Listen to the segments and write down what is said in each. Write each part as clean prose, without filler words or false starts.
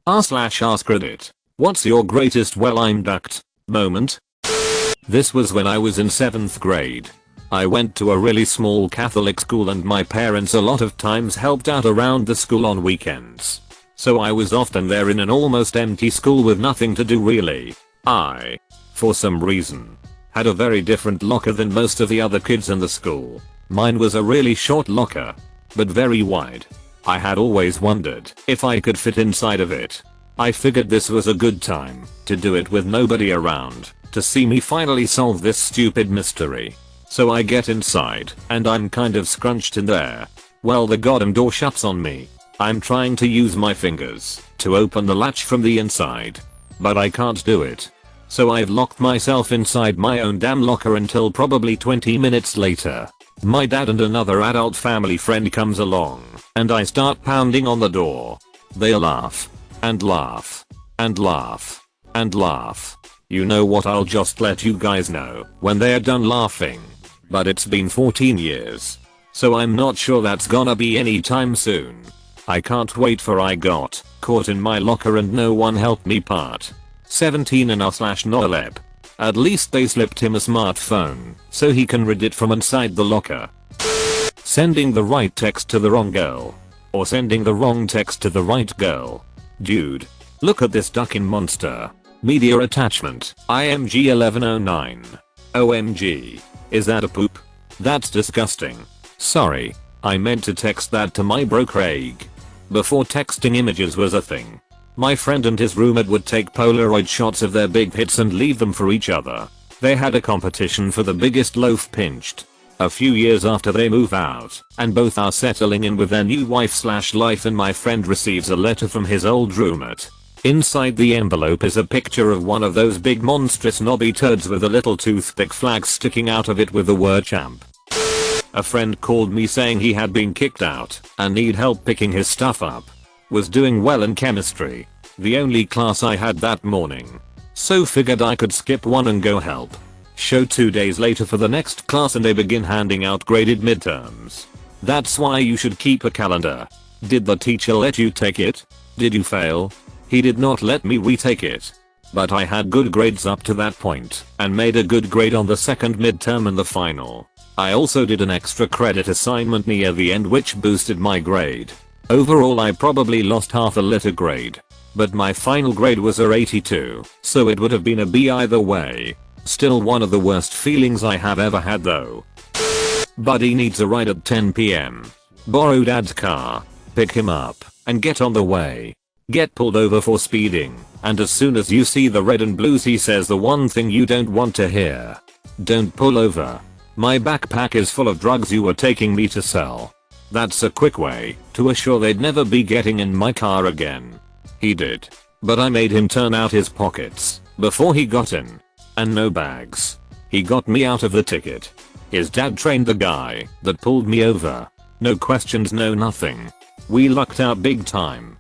r/AskReddit. What's your greatest "well I'm ducked" moment? This was when I was in 7th grade. I went to a really small Catholic school and my parents a lot of times helped out around the school on weekends. So I was often there in an almost empty school with nothing to do really. I, for some reason, had a very different locker than most of the other kids in the school. Mine was a really short locker, but very wide. I had always wondered if I could fit inside of it. I figured this was a good time to do it with nobody around to see me finally solve this stupid mystery. So I get inside and I'm kind of scrunched in there. Well, the goddamn door shuts on me. I'm trying to use my fingers to open the latch from the inside, but I can't do it. So I've locked myself inside my own damn locker until probably 20 minutes later. My dad and another adult family friend comes along and I start pounding on the door. They laugh and laugh and laugh and laugh. You know what, I'll just let you guys know when they're done laughing. But it's been 14 years. So I'm not sure that's gonna be anytime soon. I can't wait for I got caught in my locker and no one helped me part. 17 and r/Noleb. At least they slipped him a smartphone so he can read it from inside the locker. Sending the right text to the wrong girl. Or sending the wrong text to the right girl. Dude, look at this ducking monster. Media attachment, IMG 1109. OMG. Is that a poop? That's disgusting. Sorry, I meant to text that to my bro Craig. Before texting images was a thing. My friend and his roommate would take Polaroid shots of their big hits and leave them for each other. They had a competition for the biggest loaf pinched. A few years after they move out, and both are settling in with their new wife/life, and my friend receives a letter from his old roommate. Inside the envelope is a picture of one of those big monstrous knobby turds with a little toothpick flag sticking out of it with the word champ. A friend called me saying he had been kicked out and need help picking his stuff up. Was doing well in chemistry, the only class I had that morning. So figured I could skip one and go help. Show 2 days later for the next class and they begin handing out graded midterms. That's why you should keep a calendar. Did the teacher let you take it? Did you fail? He did not let me retake it. But I had good grades up to that point and made a good grade on the second midterm and the final. I also did an extra credit assignment near the end which boosted my grade. Overall I probably lost half a letter grade. But my final grade was a 82, so it would have been a B either way. Still one of the worst feelings I have ever had though. Buddy needs a ride at 10 PM. Borrow dad's car, pick him up, and get on the way. Get pulled over for speeding, and as soon as you see the red and blues he says the one thing you don't want to hear. Don't pull over. My backpack is full of drugs you were taking me to sell. That's a quick way to assure they'd never be getting in my car again. He did. But I made him turn out his pockets before he got in. And no bags. He got me out of the ticket. His dad trained the guy that pulled me over. No questions, no nothing. We lucked out big time.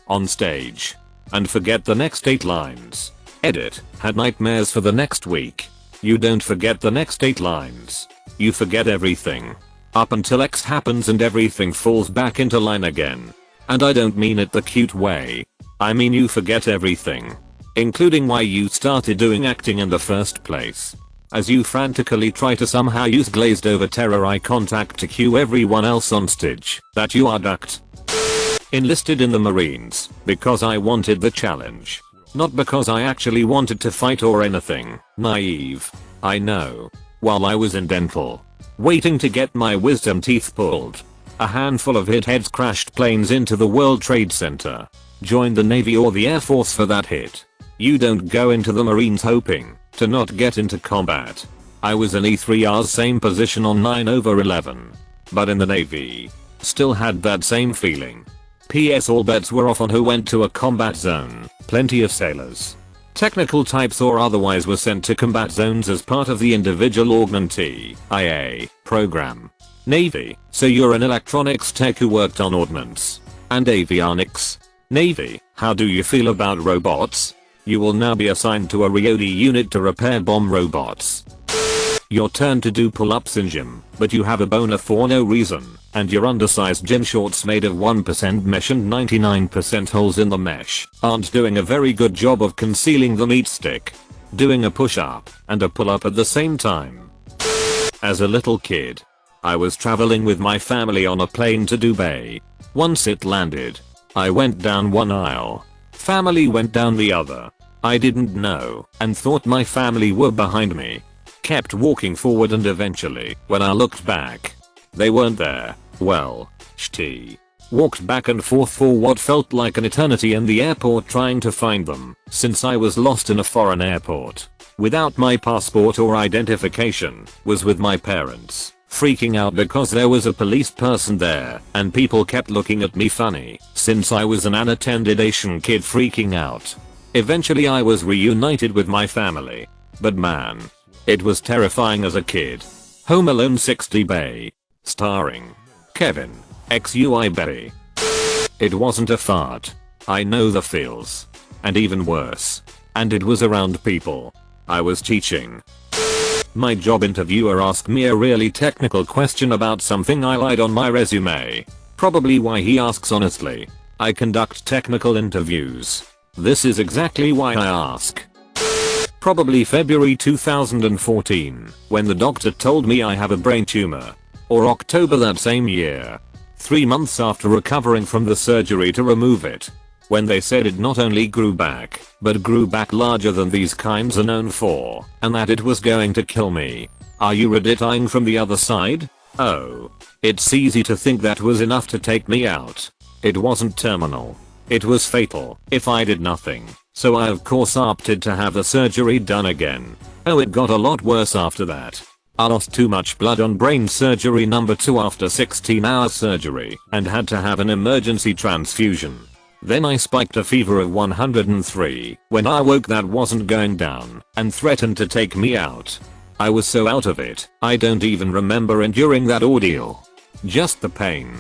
On stage. And forget the next 8 lines. Edit. Had nightmares for the next week. You don't forget the next 8 lines. You forget everything. Up until X happens and everything falls back into line again. And I don't mean it the cute way. I mean you forget everything. Including why you started doing acting in the first place. As you frantically try to somehow use glazed over terror eye contact to cue everyone else on stage that you are ducked. Enlisted in the Marines because I wanted the challenge. Not because I actually wanted to fight or anything. Naive. I know. While I was in dental, waiting to get my wisdom teeth pulled, a handful of hit heads crashed planes into the World Trade Center. Joined the Navy or the Air Force for that hit. You don't go into the Marines hoping to not get into combat. I was in E3R's same position on 9/11. But in the Navy, still had that same feeling. PS all bets were off on who went to a combat zone. Plenty of sailors, technical types or otherwise, were sent to combat zones as part of the individual augmentee IA program. Navy, so you're an electronics tech who worked on ordnance and avionics. Navy, how do you feel about robots? You will now be assigned to a RIOD unit to repair bomb robots. Your turn to do pull-ups in gym, but you have a boner for no reason, and your undersized gym shorts made of 1% mesh and 99% holes in the mesh aren't doing a very good job of concealing the meat stick. Doing a push-up and a pull-up at the same time. As a little kid, I was traveling with my family on a plane to Dubai. Once it landed, I went down one aisle. Family went down the other. I didn't know and thought my family were behind me. Kept walking forward and eventually, when I looked back, they weren't there. Well, walked back and forth for what felt like an eternity in the airport trying to find them, since I was lost in a foreign airport. Without my passport or identification, was with my parents, freaking out because there was a police person there and people kept looking at me funny, since I was an unattended Asian kid freaking out. Eventually I was reunited with my family. But man, it was terrifying as a kid. Home Alone 60 Bay. Starring Kevin XUI Berry. It wasn't a fart. I know the feels. And even worse. And it was around people. I was teaching. My job interviewer asked me a really technical question about something I lied on my resume. Probably why he asks honestly. I conduct technical interviews. This is exactly why I ask. Probably February 2014, when the doctor told me I have a brain tumor. Or October that same year. 3 months after recovering from the surgery to remove it. When they said it not only grew back, but grew back larger than these kinds are known for, and that it was going to kill me. Are you Redditing from the other side? Oh. It's easy to think that was enough to take me out. It wasn't terminal. It was fatal if I did nothing. So I of course opted to have the surgery done again. Oh, it got a lot worse after that. I lost too much blood on brain surgery number 2 after 16-hour surgery and had to have an emergency transfusion. Then I spiked a fever of 103 when I woke that wasn't going down and threatened to take me out. I was so out of it, I don't even remember enduring that ordeal. Just the pain.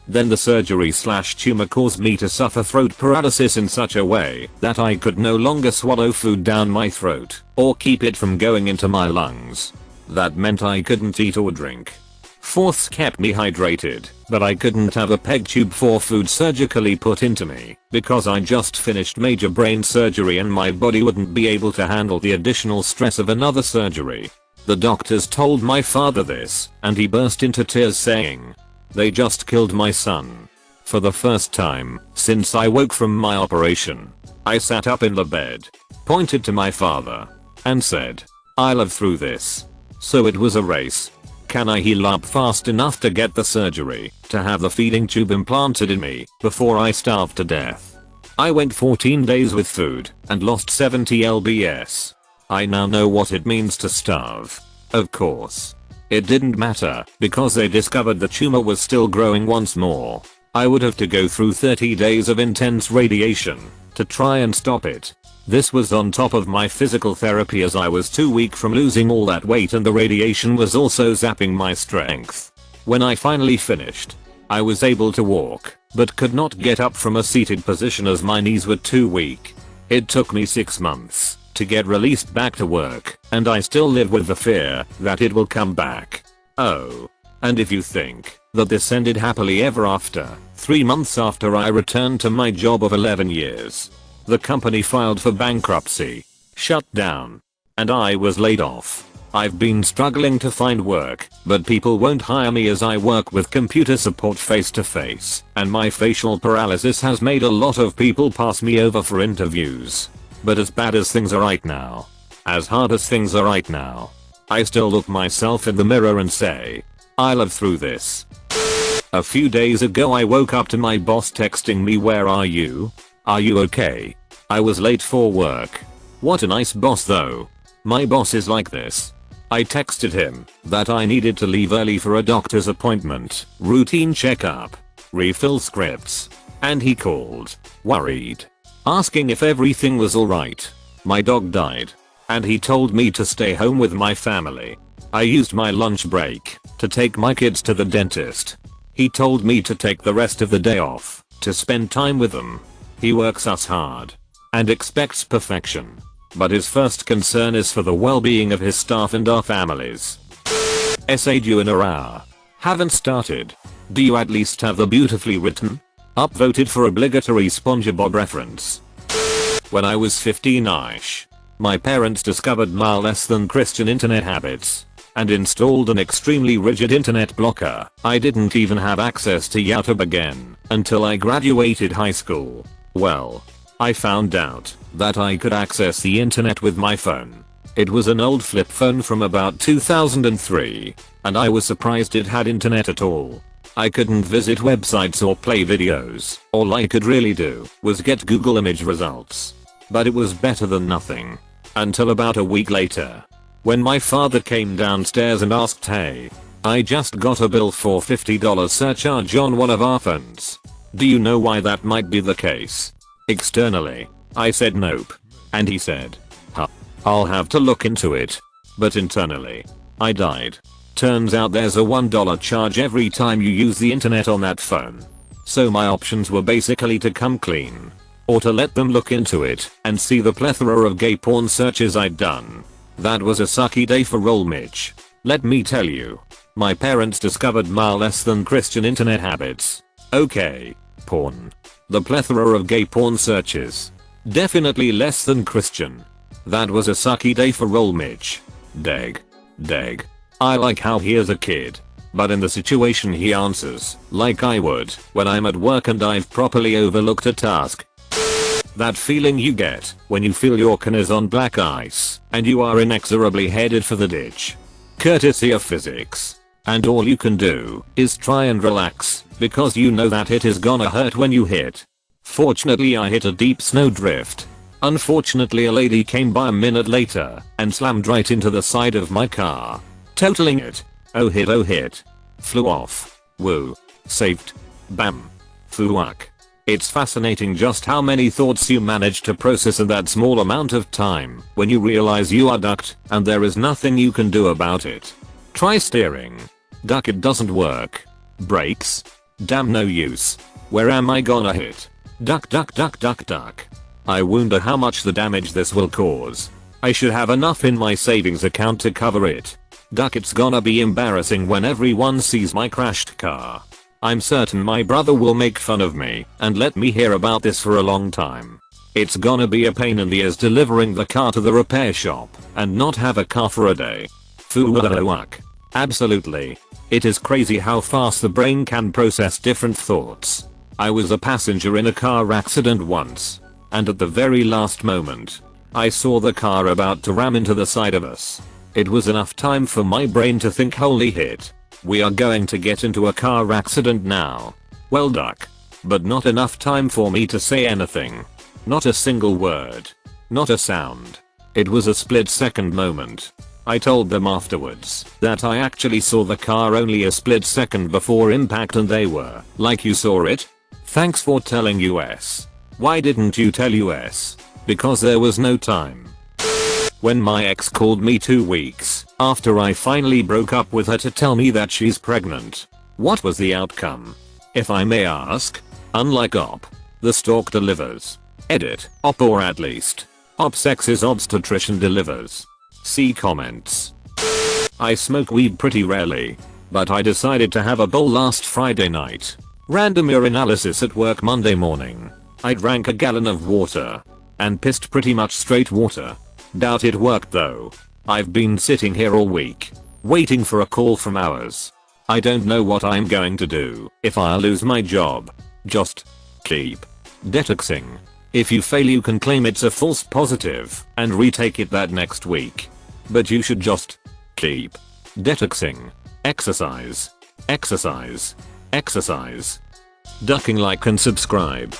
Then the surgery/tumor caused me to suffer throat paralysis in such a way that I could no longer swallow food down my throat or keep it from going into my lungs. That meant I couldn't eat or drink. Fourths kept me hydrated, but I couldn't have a peg tube for food surgically put into me because I just finished major brain surgery and my body wouldn't be able to handle the additional stress of another surgery. The doctors told my father this, and he burst into tears saying, "They just killed my son." For the first time since I woke from my operation, I sat up in the bed, pointed to my father, and said, "I live through this." So it was a race. Can I heal up fast enough to get the surgery to have the feeding tube implanted in me before I starve to death? I went 14 days with food and lost 70 lbs. I now know what it means to starve. Of course. It didn't matter because they discovered the tumor was still growing once more. I would have to go through 30 days of intense radiation to try and stop it. This was on top of my physical therapy as I was too weak from losing all that weight and the radiation was also zapping my strength. When I finally finished, I was able to walk, but could not get up from a seated position as my knees were too weak. It took me 6 months to get released back to work, and I still live with the fear that it will come back. Oh. And if you think that this ended happily ever after, 3 months after I returned to my job of 11 years, the company filed for bankruptcy, shut down, and I was laid off. I've been struggling to find work, but people won't hire me as I work with computer support face to face, and my facial paralysis has made a lot of people pass me over for interviews. But as bad as things are right now, as hard as things are right now, I still look myself in the mirror and say, I live through this. A few days ago I woke up to my boss texting me, "Where are you? Are you okay?" I was late for work. What a nice boss though. My boss is like this. I texted him that I needed to leave early for a doctor's appointment, routine checkup, refill scripts, and he called, worried, asking if everything was alright. My dog died, and he told me to stay home with my family. I used my lunch break to take my kids to the dentist. He told me to take the rest of the day off to spend time with them. He works us hard and expects perfection, but his first concern is for the well-being of his staff and our families. Essayed you in a hour. Haven't started. Do you at least have the beautifully written? Upvoted for obligatory SpongeBob reference. When I was 15ish, my parents discovered my less than Christian internet habits and installed an extremely rigid internet blocker. I didn't even have access to YouTube again until I graduated high school. Well, I found out that I could access the internet with my phone. It was an old flip phone from about 2003, and I was surprised it had internet at all. I couldn't visit websites or play videos. All I could really do was get Google image results. But it was better than nothing. Until about a week later, when my father came downstairs and asked, "Hey, I just got a bill for $50 surcharge on one of our phones. Do you know why that might be the case?" Externally, I said nope. And he said, "Huh, I'll have to look into it." But internally, I died. Turns out there's a $1 charge every time you use the internet on that phone. So my options were basically to come clean, or to let them look into it and see the plethora of gay porn searches I'd done. That was a sucky day for Roll Mitch. Let me tell you, my parents discovered my less than Christian internet habits. Okay, porn. The plethora of gay porn searches. Definitely less than Christian. That was a sucky day for Roll Mitch. Deg. I like how he is a kid, but in the situation he answers like I would when I'm at work and I've properly overlooked a task. That feeling you get when you feel your can is on black ice and you are inexorably headed for the ditch. Courtesy of physics. And all you can do is try and relax because you know that it is gonna hurt when you hit. Fortunately I hit a deep snowdrift. Unfortunately a lady came by a minute later and slammed right into the side of my car, totaling it. Oh hit. Flew off. Woo. Saved. Bam. Fuck. It's fascinating just how many thoughts you manage to process in that small amount of time when you realize you are ducked and there is nothing you can do about it. Try steering. Duck, it doesn't work. Brakes? Damn, no use. Where am I gonna hit? Duck. I wonder how much the damage this will cause. I should have enough in my savings account to cover it. Duck, it's gonna be embarrassing when everyone sees my crashed car. I'm certain my brother will make fun of me and let me hear about this for a long time. It's gonna be a pain in the ears delivering the car to the repair shop and not have a car for a day. Fuck. Absolutely. It is crazy how fast the brain can process different thoughts. I was a passenger in a car accident once, and at the very last moment, I saw the car about to ram into the side of us. It was enough time for my brain to think, holy shit. We are going to get into a car accident now. Well, duck. But not enough time for me to say anything. Not a single word. Not a sound. It was a split-second moment. I told them afterwards that I actually saw the car only a split second before impact and they were like, "You saw it? Thanks for telling us. Why didn't you tell us?" Because there was no time. When my ex called me 2 weeks after I finally broke up with her to tell me that she's pregnant. What was the outcome? If I may ask? Unlike OP, the stork delivers. Edit, OP, or at least OP sex's obstetrician delivers. See comments. I smoke weed pretty rarely, but I decided to have a bowl last Friday night. Random urinalysis at work Monday morning. I drank a gallon of water and pissed pretty much straight water. Doubt it worked though. I've been sitting here all week, waiting for a call from ours. I don't know what I'm going to do if I lose my job. Just keep detoxing. If you fail you can claim it's a false positive and retake it that next week. But you should just keep detoxing. Exercise. Ducking, like and subscribe.